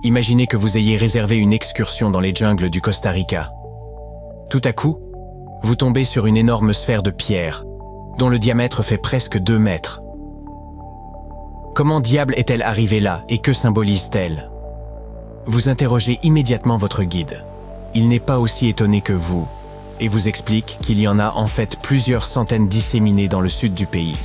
Imaginez que vous ayez réservé une excursion dans les jungles du Costa Rica. Tout à coup, vous tombez sur une énorme sphère de pierre, dont le diamètre fait presque 2 mètres. Comment diable est-elle arrivée là et que symbolise-t-elle? Vous interrogez immédiatement votre guide. Il n'est pas aussi étonné que vous, et vous explique qu'il y en a en fait plusieurs centaines disséminées dans le sud du pays.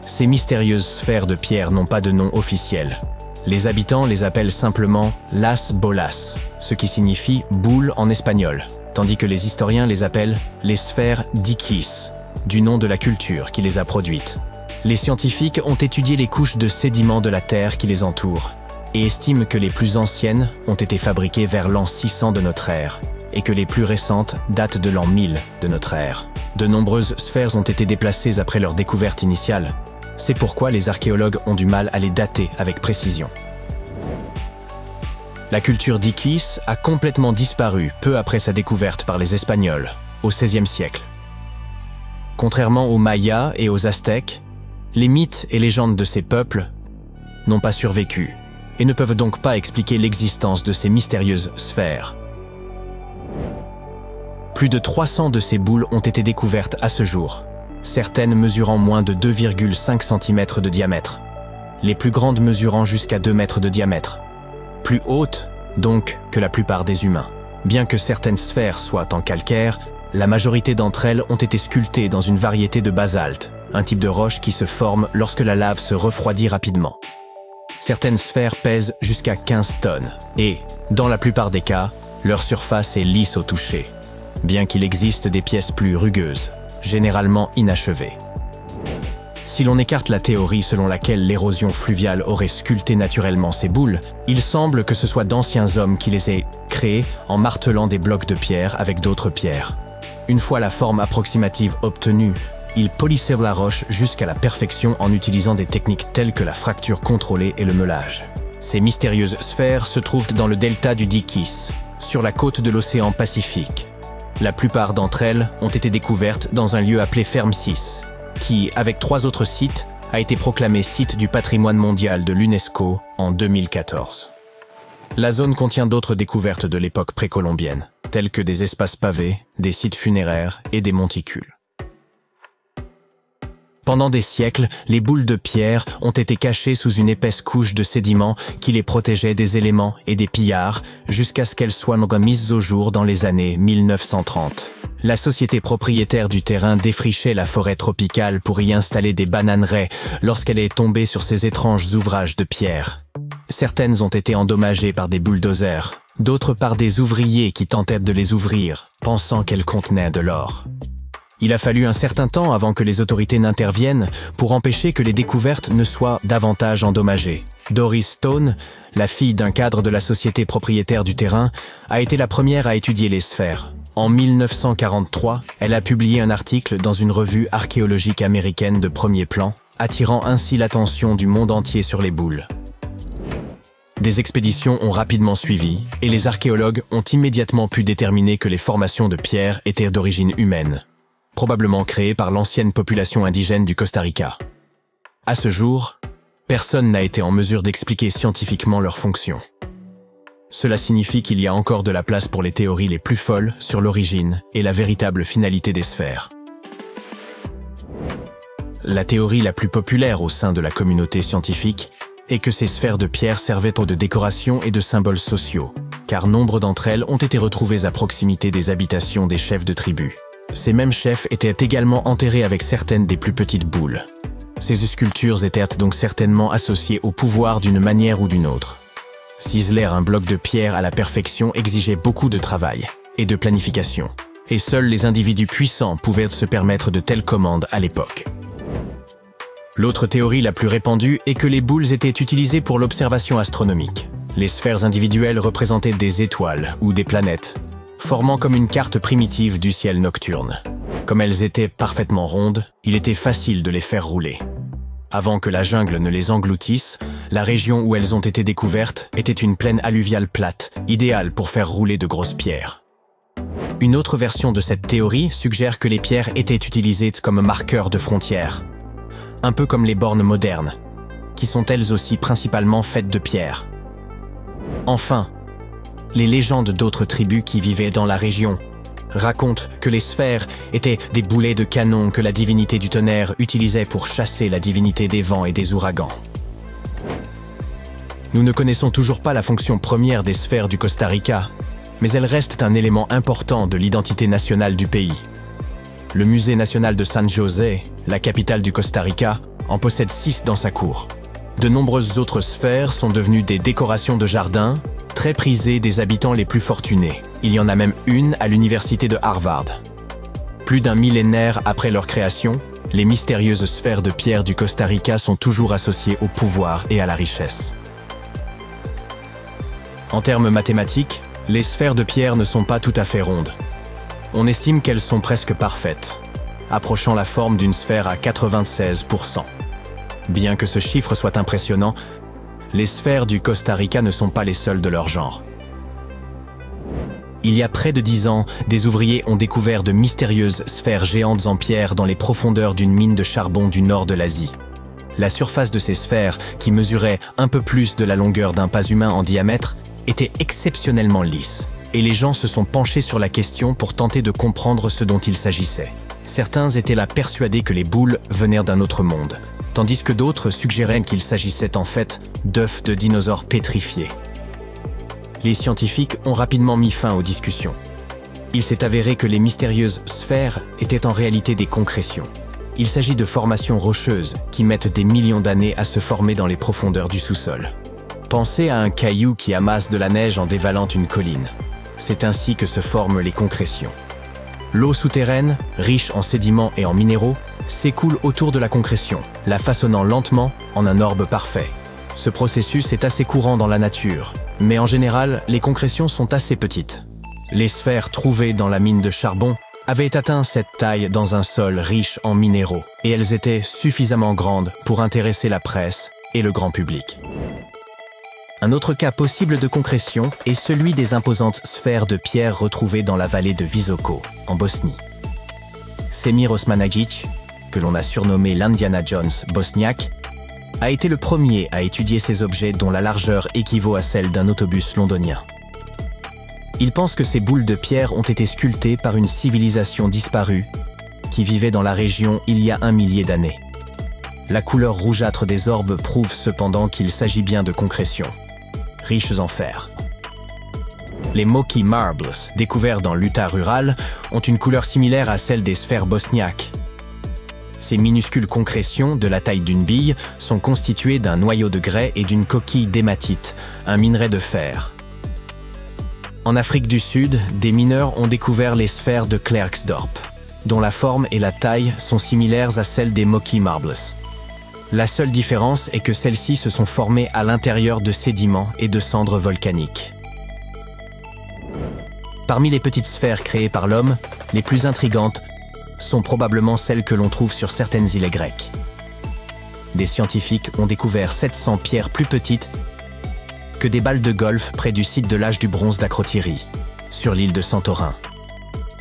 Ces mystérieuses sphères de pierre n'ont pas de nom officiel. Les habitants les appellent simplement Las Bolas, ce qui signifie boule en espagnol, tandis que les historiens les appellent les sphères d'Iquiz, du nom de la culture qui les a produites. Les scientifiques ont étudié les couches de sédiments de la Terre qui les entourent et estiment que les plus anciennes ont été fabriquées vers l'an 600 de notre ère et que les plus récentes datent de l'an 1000 de notre ère. De nombreuses sphères ont été déplacées après leur découverte initiale. C'est pourquoi les archéologues ont du mal à les dater avec précision. La culture d'Iquiz a complètement disparu peu après sa découverte par les Espagnols, au XVIe siècle. Contrairement aux Mayas et aux Aztèques, les mythes et légendes de ces peuples n'ont pas survécu et ne peuvent donc pas expliquer l'existence de ces mystérieuses sphères. Plus de 300 de ces boules ont été découvertes à ce jour, certaines mesurant moins de 2,5 cm de diamètre, les plus grandes mesurant jusqu'à 2 mètres de diamètre, plus hautes donc que la plupart des humains. Bien que certaines sphères soient en calcaire, la majorité d'entre elles ont été sculptées dans une variété de basalte, un type de roche qui se forme lorsque la lave se refroidit rapidement. Certaines sphères pèsent jusqu'à 15 tonnes et, dans la plupart des cas, leur surface est lisse au toucher, bien qu'il existe des pièces plus rugueuses, généralement inachevées. Si l'on écarte la théorie selon laquelle l'érosion fluviale aurait sculpté naturellement ces boules, il semble que ce soit d'anciens hommes qui les aient créées en martelant des blocs de pierre avec d'autres pierres. Une fois la forme approximative obtenue, ils polissaient la roche jusqu'à la perfection en utilisant des techniques telles que la fracture contrôlée et le meulage. Ces mystérieuses sphères se trouvent dans le delta du Dikis, sur la côte de l'océan Pacifique. La plupart d'entre elles ont été découvertes dans un lieu appelé Fermsis, qui, avec 3 autres sites, a été proclamé site du patrimoine mondial de l'UNESCO en 2014. La zone contient d'autres découvertes de l'époque précolombienne, telles que des espaces pavés, des sites funéraires et des monticules. Pendant des siècles, les boules de pierre ont été cachées sous une épaisse couche de sédiments qui les protégeait des éléments et des pillards jusqu'à ce qu'elles soient mises au jour dans les années 1930. La société propriétaire du terrain défrichait la forêt tropicale pour y installer des bananeraies lorsqu'elle est tombée sur ces étranges ouvrages de pierre. Certaines ont été endommagées par des bulldozers, d'autres par des ouvriers qui tentèrent de les ouvrir, pensant qu'elles contenaient de l'or. Il a fallu un certain temps avant que les autorités n'interviennent pour empêcher que les découvertes ne soient davantage endommagées. Doris Stone, la fille d'un cadre de la société propriétaire du terrain, a été la première à étudier les sphères. En 1943, elle a publié un article dans une revue archéologique américaine de premier plan, attirant ainsi l'attention du monde entier sur les boules. Des expéditions ont rapidement suivi, et les archéologues ont immédiatement pu déterminer que les formations de pierre étaient d'origine humaine, probablement créées par l'ancienne population indigène du Costa Rica. À ce jour, personne n'a été en mesure d'expliquer scientifiquement leur fonction. Cela signifie qu'il y a encore de la place pour les théories les plus folles sur l'origine et la véritable finalité des sphères. La théorie la plus populaire au sein de la communauté scientifique est que ces sphères de pierre servaient de décoration et de symboles sociaux, car nombre d'entre elles ont été retrouvées à proximité des habitations des chefs de tribu. Ces mêmes chefs étaient également enterrés avec certaines des plus petites boules. Ces sculptures étaient donc certainement associées au pouvoir d'une manière ou d'une autre. Ciseler un bloc de pierre à la perfection exigeait beaucoup de travail et de planification, et seuls les individus puissants pouvaient se permettre de telles commandes à l'époque. L'autre théorie la plus répandue est que les boules étaient utilisées pour l'observation astronomique. Les sphères individuelles représentaient des étoiles ou des planètes, formant comme une carte primitive du ciel nocturne. Comme elles étaient parfaitement rondes, il était facile de les faire rouler. Avant que la jungle ne les engloutisse, la région où elles ont été découvertes était une plaine alluviale plate, idéale pour faire rouler de grosses pierres. Une autre version de cette théorie suggère que les pierres étaient utilisées comme marqueurs de frontières, un peu comme les bornes modernes, qui sont elles aussi principalement faites de pierre. Enfin, les légendes d'autres tribus qui vivaient dans la région racontent que les sphères étaient des boulets de canon que la divinité du tonnerre utilisait pour chasser la divinité des vents et des ouragans. Nous ne connaissons toujours pas la fonction première des sphères du Costa Rica, mais elles restent un élément important de l'identité nationale du pays. Le musée national de San José, la capitale du Costa Rica, en possède 6 dans sa cour. De nombreuses autres sphères sont devenues des décorations de jardin, très prisées des habitants les plus fortunés. Il y en a même une à l'université de Harvard. Plus d'un millénaire après leur création, les mystérieuses sphères de pierre du Costa Rica sont toujours associées au pouvoir et à la richesse. En termes mathématiques, les sphères de pierre ne sont pas tout à fait rondes. On estime qu'elles sont presque parfaites, approchant la forme d'une sphère à 96%. Bien que ce chiffre soit impressionnant, les sphères du Costa Rica ne sont pas les seules de leur genre. Il y a près de 10 ans, des ouvriers ont découvert de mystérieuses sphères géantes en pierre dans les profondeurs d'une mine de charbon du nord de l'Asie. La surface de ces sphères, qui mesurait un peu plus de la longueur d'un pas humain en diamètre, était exceptionnellement lisse, et les gens se sont penchés sur la question pour tenter de comprendre ce dont il s'agissait. Certains étaient là persuadés que les boules venaient d'un autre monde, tandis que d'autres suggéraient qu'il s'agissait en fait d'œufs de dinosaures pétrifiés. Les scientifiques ont rapidement mis fin aux discussions. Il s'est avéré que les mystérieuses sphères étaient en réalité des concrétions. Il s'agit de formations rocheuses qui mettent des millions d'années à se former dans les profondeurs du sous-sol. Pensez à un caillou qui amasse de la neige en dévalant une colline. C'est ainsi que se forment les concrétions. L'eau souterraine, riche en sédiments et en minéraux, s'écoule autour de la concrétion, la façonnant lentement en un orbe parfait. Ce processus est assez courant dans la nature, mais en général, les concrétions sont assez petites. Les sphères trouvées dans la mine de charbon avaient atteint cette taille dans un sol riche en minéraux, et elles étaient suffisamment grandes pour intéresser la presse et le grand public. Un autre cas possible de concrétion est celui des imposantes sphères de pierre retrouvées dans la vallée de Visoko, en Bosnie. Semir Osmanagić, que l'on a surnommé l'Indiana Jones bosniaque, a été le premier à étudier ces objets dont la largeur équivaut à celle d'un autobus londonien. Il pense que ces boules de pierre ont été sculptées par une civilisation disparue qui vivait dans la région il y a 1 millier d'années. La couleur rougeâtre des orbes prouve cependant qu'il s'agit bien de concrétions, riches en fer. Les Moki Marbles, découverts dans l'Utah rural, ont une couleur similaire à celle des sphères bosniaques. Ces minuscules concrétions, de la taille d'une bille, sont constituées d'un noyau de grès et d'une coquille d'hématite, un minerai de fer. En Afrique du Sud, des mineurs ont découvert les sphères de Klerksdorp, dont la forme et la taille sont similaires à celles des Moki Marbles. La seule différence est que celles-ci se sont formées à l'intérieur de sédiments et de cendres volcaniques. Parmi les petites sphères créées par l'homme, les plus intrigantes sont probablement celles que l'on trouve sur certaines îles grecques. Des scientifiques ont découvert 700 pierres plus petites que des balles de golf près du site de l'âge du bronze d'Akrotiri, sur l'île de Santorin.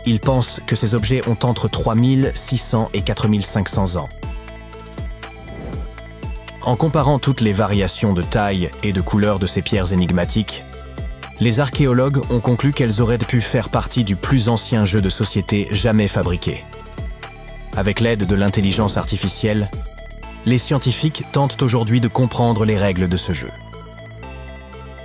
Ils pensent que ces objets ont entre 3600 et 4500 ans. En comparant toutes les variations de taille et de couleur de ces pierres énigmatiques, les archéologues ont conclu qu'elles auraient pu faire partie du plus ancien jeu de société jamais fabriqué. Avec l'aide de l'intelligence artificielle, les scientifiques tentent aujourd'hui de comprendre les règles de ce jeu.